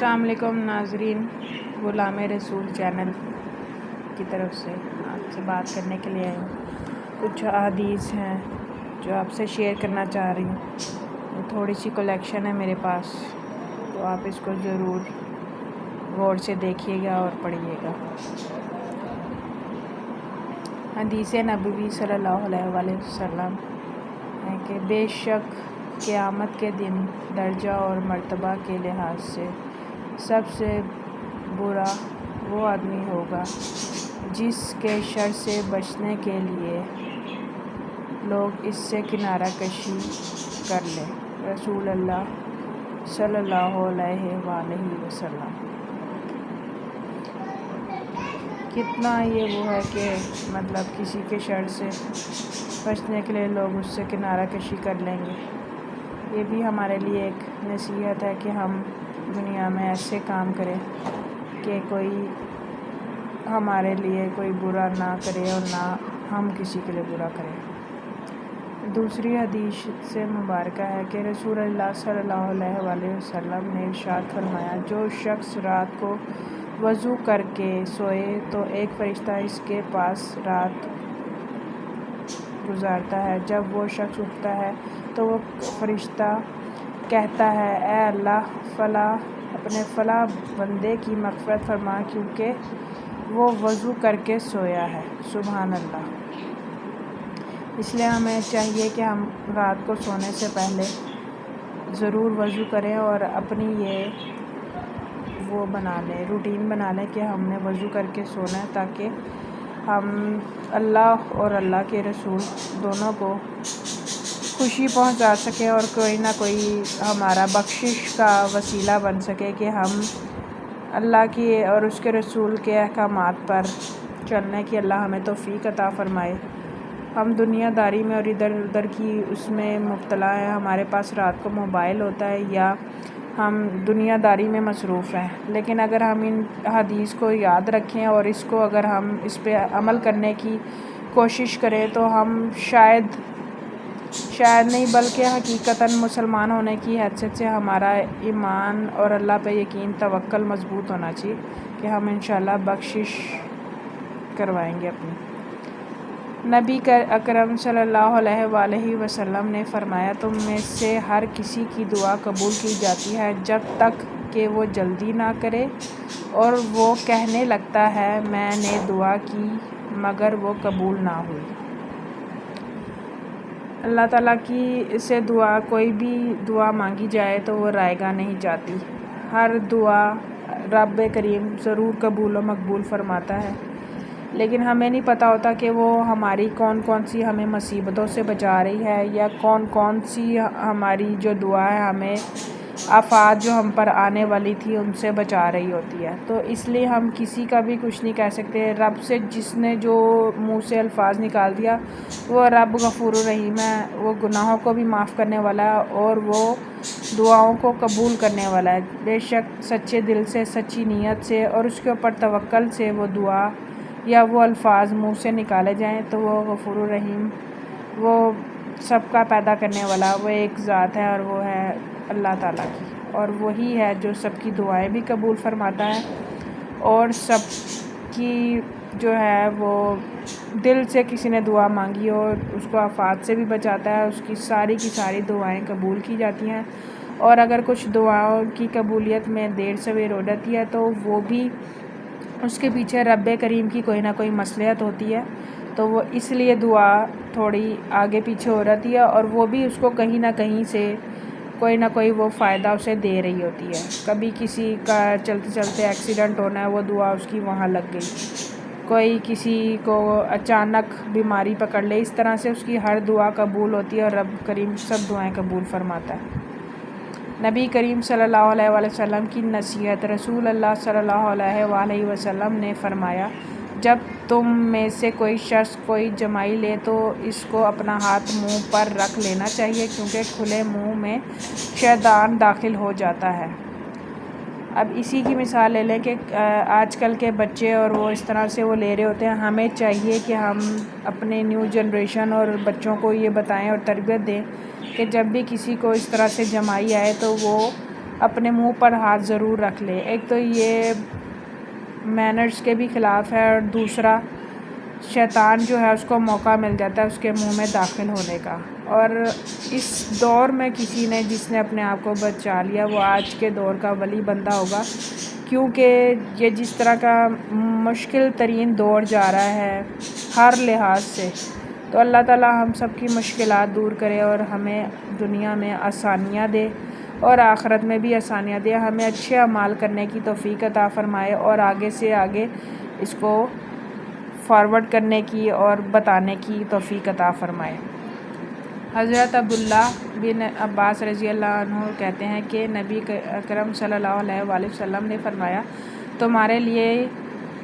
السلام علیکم ناظرین، غلام رسول چینل کی طرف سے آپ سے بات کرنے کے لیے آئی ہوں۔ کچھ احادیث ہیں جو آپ سے شیئر کرنا چاہ رہی ہوں۔ یہ تھوڑی سی کلیکشن ہے میرے پاس، تو آپ اس کو ضرور غور سے دیکھیے گا اور پڑھیے گا۔ حدیث نبوی صلی اللہ علیہ وآلہ وسلم ہے کہ بے شک قیامت کے دن درجہ اور مرتبہ کے لحاظ سے سب سے برا وہ آدمی ہوگا جس کے شر سے بچنے کے لیے لوگ اس سے کنارہ کشی کر لیں۔ رسول اللہ صلی اللہ علیہ وآلہ وسلم۔ کتنا یہ وہ ہے کہ مطلب کسی کے شر سے بچنے کے لیے لوگ اس سے کنارہ کشی کر لیں گے۔ یہ بھی ہمارے لیے ایک نصیحت ہے کہ ہم دنیا میں ایسے کام کریں کہ کوئی ہمارے لیے کوئی برا نہ کرے اور نہ ہم کسی کے لیے برا کریں۔ دوسری حدیث سے مبارکہ ہے کہ رسول اللہ صلی اللہ علیہ وآلہ وسلم نے ارشاد فرمایا، جو شخص رات کو وضو کر کے سوئے تو ایک فرشتہ اس کے پاس رات گزارتا ہے۔ جب وہ شخص اٹھتا ہے تو وہ فرشتہ کہتا ہے، اے اللہ، فلاں اپنے فلاں بندے کی مغفرت فرما کیونکہ وہ وضو کر کے سویا ہے۔ سبحان اللہ۔ اس لیے ہمیں چاہیے کہ ہم رات کو سونے سے پہلے ضرور وضو کریں اور اپنی یہ وہ بنا لیں، روٹین بنا لیں کہ ہم نے وضو کر کے سونا ہے، تاکہ ہم اللہ اور اللہ کے رسول دونوں کو خوشی پہنچا سکیں اور کوئی نہ کوئی ہمارا بخشش کا وسیلہ بن سکے کہ ہم اللہ کی اور اس کے رسول کے احکامات پر چلنے کی اللہ ہمیں توفیق عطا فرمائے۔ ہم دنیا داری میں اور ادھر ادھر کی اس میں مبتلا ہیں، ہمارے پاس رات کو موبائل ہوتا ہے یا ہم دنیا داری میں مصروف ہیں، لیکن اگر ہم ان حدیث کو یاد رکھیں اور اس کو اگر ہم اس پہ عمل کرنے کی کوشش کریں تو ہم شاید نہیں بلکہ حقیقتاً مسلمان ہونے کی حیثیت سے ہمارا ایمان اور اللہ پہ یقین توکل مضبوط ہونا چاہیے کہ ہم انشاءاللہ بخشش کروائیں گے اپنی۔ نبی اکرم صلی اللہ علیہ وآلہ وسلم نے فرمایا، تم میں سے ہر کسی کی دعا قبول کی جاتی ہے جب تک کہ وہ جلدی نہ کرے اور وہ کہنے لگتا ہے میں نے دعا کی مگر وہ قبول نہ ہوئی۔ اللہ تعالیٰ کی سے دعا کوئی بھی دعا مانگی جائے تو وہ رائے گاہ نہیں جاتی۔ ہر دعا رب کریم ضرور قبول و مقبول فرماتا ہے، لیکن ہمیں نہیں پتہ ہوتا کہ وہ ہماری کون کون سی ہمیں مصیبتوں سے بچا رہی ہے یا کون کون سی ہماری جو دعا ہے ہمیں آفات جو ہم پر آنے والی تھی ان سے بچا رہی ہوتی ہے۔ تو اس لیے ہم کسی کا بھی کچھ نہیں کہہ سکتے۔ رب سے جس نے جو منہ سے الفاظ نکال دیا وہ رب غفور الرحیم ہے، وہ گناہوں کو بھی معاف کرنے والا ہے اور وہ دعاؤں کو قبول کرنے والا ہے۔ بے شک سچے دل سے، سچی نیت سے اور اس کے اوپر توکل سے وہ دعا یا وہ الفاظ منہ سے نکالے جائیں تو وہ غفور الرحیم، وہ سب کا پیدا کرنے والا وہ ایک ذات ہے اور وہ ہے اللہ تعالیٰ کی، اور وہی ہے جو سب کی دعائیں بھی قبول فرماتا ہے اور سب کی جو ہے وہ دل سے کسی نے دعا مانگی اور اس کو آفات سے بھی بچاتا ہے، اس کی ساری دعائیں قبول کی جاتی ہیں۔ اور اگر کچھ دعاؤں کی قبولیت میں دیر سویر ہو جاتی ہے تو وہ بھی اس کے پیچھے رب کریم کی کوئی نہ کوئی مصلحت ہوتی ہے، تو وہ اس لیے دعا تھوڑی آگے پیچھے ہو جاتی ہے اور وہ بھی اس کو کہیں نہ کہیں سے کوئی نہ کوئی وہ فائدہ اسے دے رہی ہوتی ہے۔ کبھی کسی کا چلتے چلتے ایکسیڈنٹ ہونا ہے، وہ دعا اس کی وہاں لگ گئی، کوئی کسی کو اچانک بیماری پکڑ لے، اس طرح سے اس کی ہر دعا قبول ہوتی ہے اور رب کریم سب دعائیں قبول فرماتا ہے۔ نبی کریم صلی اللہ علیہ وآلہ وسلم کی نصیحت۔ رسول اللہ صلی اللہ علیہ وآلہ وسلم نے فرمایا، جب تم میں سے کوئی شخص کوئی جمائی لے تو اس کو اپنا ہاتھ منہ پر رکھ لینا چاہیے، کیونکہ کھلے منہ میں شیطان داخل ہو جاتا ہے۔ اب اسی کی مثال لے لیں کہ آج کل کے بچے اور وہ اس طرح سے وہ لے رہے ہوتے ہیں۔ ہمیں چاہیے کہ ہم اپنے نیو جنریشن اور بچوں کو یہ بتائیں اور تربیت دیں کہ جب بھی کسی کو اس طرح سے جمائی آئے تو وہ اپنے منہ پر ہاتھ ضرور رکھ لے۔ ایک تو یہ مینرز کے بھی خلاف ہے، اور دوسرا شیطان جو ہے اس کو موقع مل جاتا ہے اس کے منہ میں داخل ہونے کا۔ اور اس دور میں کسی نے جس نے اپنے آپ کو بچا لیا وہ آج کے دور کا ولی بندہ ہوگا، کیونکہ یہ جس طرح کا مشکل ترین دور جا رہا ہے ہر لحاظ سے، تو اللہ تعالیٰ ہم سب کی مشکلات دور کرے اور ہمیں دنیا میں آسانیاں دے اور آخرت میں بھی آسانیاں دے، ہمیں اچھے اعمال کرنے کی توفیق عطا فرمائے اور آگے سے آگے اس کو فارورڈ کرنے کی اور بتانے کی توفیق عطا فرمائے۔ حضرت عبداللہ بن عباس رضی اللہ عنہ کہتے ہیں کہ نبی اکرم صلی اللہ علیہ وآلہ وسلم نے فرمایا، تمہارے لیے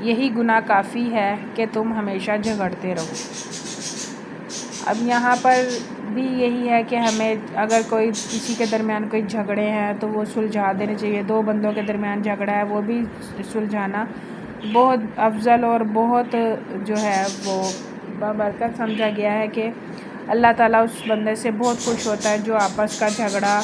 یہی گناہ کافی ہے کہ تم ہمیشہ جھگڑتے رہو۔ اب یہاں پر بھی یہی ہے کہ ہمیں اگر کوئی کسی کے درمیان کوئی جھگڑے ہیں تو وہ سلجھا دینے چاہیے۔ دو بندوں کے درمیان جھگڑا ہے وہ بھی سلجھانا بہت افضل اور بہت جو ہے وہ بابرکت سمجھا گیا ہے کہ اللہ تعالیٰ اس بندے سے بہت خوش ہوتا ہے جو آپس کا جھگڑا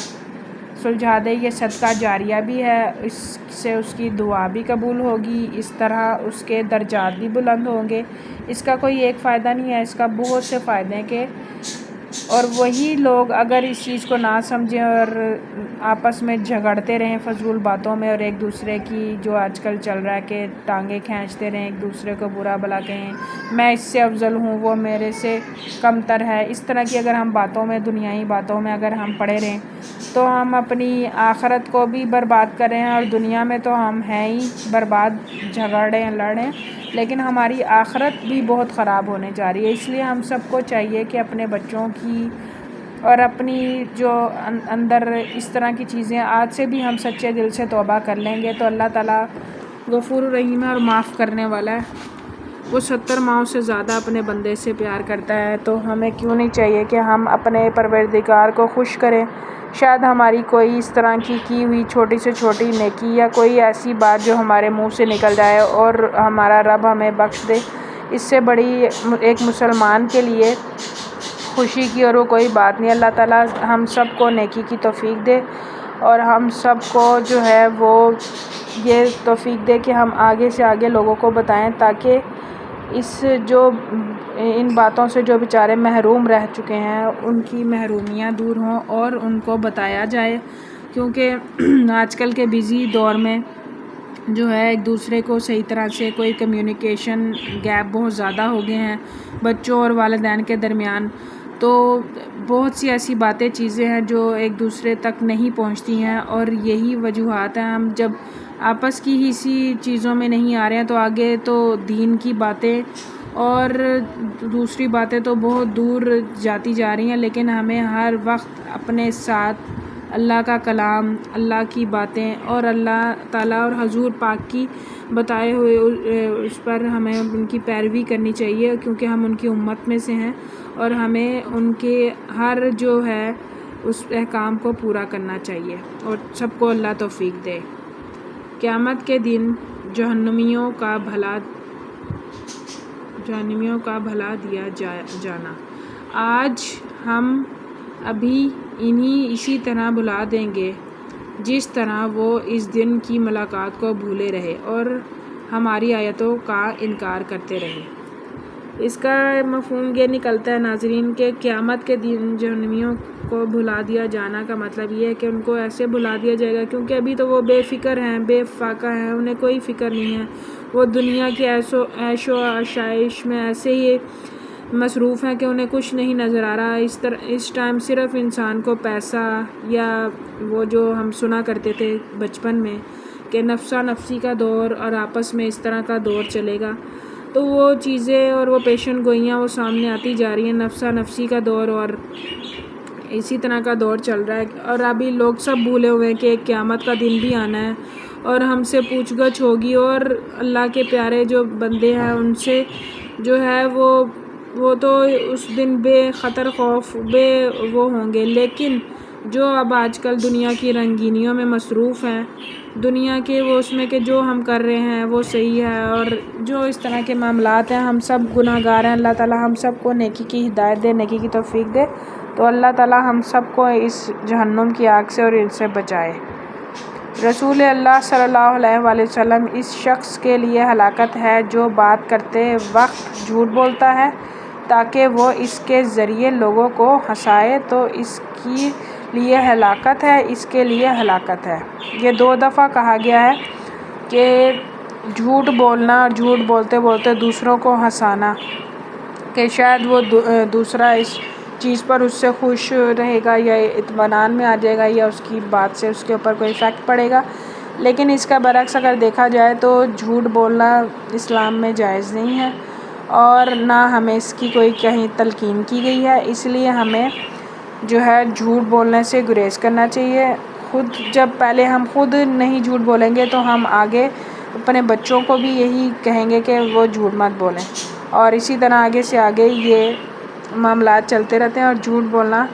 سلجھا دے۔ یہ صدقہ جاریہ بھی ہے، اس سے اس کی دعا بھی قبول ہوگی، اس طرح اس کے درجات بھی بلند ہوں گے۔ اس کا کوئی ایک فائدہ نہیں ہے، اس کا بہت سے فائدے ہیں کہ اور وہی لوگ اگر اس چیز کو نہ سمجھیں اور آپس میں جھگڑتے رہیں فضول باتوں میں، اور ایک دوسرے کی جو آج کل چل رہا ہے کہ ٹانگیں کھینچتے رہیں، ایک دوسرے کو برا بھلا کہیں، میں اس سے افضل ہوں وہ میرے سے کم تر ہے، اس طرح کی اگر ہم باتوں میں دنیائی باتوں میں اگر ہم پڑے رہیں تو ہم اپنی آخرت کو بھی برباد کریں، اور دنیا میں تو ہم ہیں ہی برباد، جھگڑیں لڑیں، لیکن ہماری آخرت بھی بہت خراب ہونے جا رہی ہے۔ اس لیے ہم سب کو چاہیے کہ اپنے بچوں کی اور اپنی جو اندر اس طرح کی چیزیں آج سے بھی ہم سچے دل سے توبہ کر لیں گے تو اللہ تعالیٰ غفور الرحیم ہے اور معاف کرنے والا ہے۔ وہ 70 ماؤں سے زیادہ اپنے بندے سے پیار کرتا ہے، تو ہمیں کیوں نہیں چاہیے کہ ہم اپنے پروردگار کو خوش کریں۔ شاید ہماری کوئی اس طرح کی ہوئی چھوٹی سے چھوٹی نیکی یا کوئی ایسی بات جو ہمارے منہ سے نکل جائے اور ہمارا رب ہمیں بخش دے، اس سے بڑی ایک مسلمان کے لیے خوشی کی اور وہ کوئی بات نہیں۔ اللہ تعالیٰ ہم سب کو نیکی کی توفیق دے اور ہم سب کو جو ہے وہ یہ توفیق دے کہ ہم آگے سے آگے لوگوں کو بتائیں، تاکہ اس جو ان باتوں سے جو بیچارے محروم رہ چکے ہیں ان کی محرومیاں دور ہوں اور ان کو بتایا جائے، کیونکہ آج کل کے بیزی دور میں جو ہے ایک دوسرے کو صحیح طرح سے کوئی کمیونیکیشن گیپ بہت زیادہ ہو گئے ہیں بچوں اور والدین کے درمیان، تو بہت سی ایسی باتیں چیزیں ہیں جو ایک دوسرے تک نہیں پہنچتی ہیں، اور یہی وجوہات ہیں۔ ہم جب آپس کی ہی سی چیزوں میں نہیں آ رہے ہیں تو آگے تو دین کی باتیں اور دوسری باتیں تو بہت دور جاتی جا رہی ہیں، لیکن ہمیں ہر وقت اپنے ساتھ اللہ کا کلام، اللہ کی باتیں اور اللہ تعالیٰ اور حضور پاک کی بتائے ہوئے اس پر ہمیں ان کی پیروی کرنی چاہیے، کیونکہ ہم ان کی امت میں سے ہیں اور ہمیں ان کے ہر جو ہے اس احکام کو پورا کرنا چاہیے، اور سب کو اللہ توفیق دے۔ قیامت کے دن جہنمیوں کا بھلا دیا جانا۔ آج ہم ابھی انہیں اسی طرح بھلا دیں گے جس طرح وہ اس دن کی ملاقات کو بھولے رہے اور ہماری آیتوں کا انکار کرتے رہے۔ اس کا مفہوم یہ نکلتا ہے ناظرین کہ قیامت کے دن جہنمیوں کو بھلا دیا جانا کا مطلب یہ ہے کہ ان کو ایسے بھلا دیا جائے گا، کیونکہ ابھی تو وہ بے فکر ہیں، بے فاقہ ہیں، انہیں کوئی فکر نہیں ہے، وہ دنیا کی عیش و عشائش میں ایسے ہی مصروف ہیں کہ انہیں کچھ نہیں نظر آ رہا۔ اس ٹائم صرف انسان کو پیسہ، یا وہ جو ہم سنا کرتے تھے بچپن میں کہ نفسا نفسی کا دور اور آپس میں اس طرح کا دور چلے گا، تو وہ چیزیں اور وہ پیشن گوئیاں وہ سامنے آتی جا رہی ہیں، نفسا نفسی کا دور اور اسی طرح کا دور چل رہا ہے، اور ابھی لوگ سب بھولے ہوئے ہیں کہ ایک قیامت کا دن بھی آنا ہے اور ہم سے پوچھ گچھ ہوگی، اور اللہ کے پیارے جو بندے ہیں ان سے جو ہے وہ تو اس دن بے خطر خوف وہ ہوں گے، لیکن جو اب آج کل دنیا کی رنگینیوں میں مصروف ہیں، دنیا کے وہ اس میں کہ جو ہم کر رہے ہیں وہ صحیح ہے، اور جو اس طرح کے معاملات ہیں ہم سب گناہ گار ہیں، اللہ تعالیٰ ہم سب کو نیکی کی ہدایت دے، نیکی کی توفیق دے، تو اللہ تعالیٰ ہم سب کو اس جہنم کی آگ سے اور ان سے بچائے۔ رسول اللہ صلی اللہ علیہ وآلہ وسلم اس شخص کے لیے ہلاکت ہے جو بات کرتے وقت جھوٹ بولتا ہے تاکہ وہ اس کے ذریعے لوگوں کو ہنسائے، تو اس کے لیے ہلاکت ہے، اس کے لیے ہلاکت ہے۔ یہ 2 دفعہ کہا گیا ہے کہ جھوٹ بولنا اور جھوٹ بولتے بولتے دوسروں کو ہنسانا، کہ شاید وہ دوسرا اس چیز پر اس سے خوش رہے گا یا اطمینان میں آ جائے گا یا اس کی بات سے اس کے اوپر کوئی افیکٹ پڑے گا۔ لیکن اس کا برعکس اگر دیکھا جائے تو جھوٹ بولنا اسلام میں جائز نہیں ہے اور نہ ہمیں اس کی کوئی کہیں تلقین کی گئی ہے، اس لیے ہمیں جو ہے جھوٹ بولنے سے گریز کرنا چاہیے۔ جب پہلے ہم خود نہیں جھوٹ بولیں گے تو ہم آگے اپنے بچوں کو بھی یہی کہیں گے کہ وہ جھوٹ مت بولیں، اور اسی طرح آگے سے آگے یہ معاملات چلتے رہتے ہیں۔ اور جھوٹ بولنا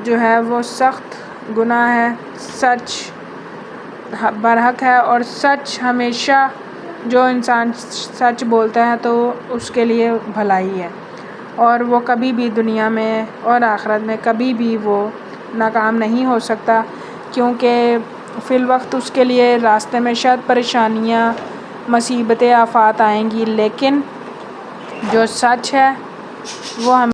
جو ہے وہ سخت گناہ ہے، سچ برحق ہے، اور سچ ہمیشہ جو انسان سچ بولتا ہے تو اس کے لیے بھلائی ہے، اور وہ کبھی بھی دنیا میں اور آخرت میں کبھی بھی وہ ناکام نہیں ہو سکتا، کیونکہ فی الوقت اس کے لیے راستے میں شاید پریشانیاں، مصیبتیں، آفات آئیں گی، لیکن جو سچ ہے وہ ہم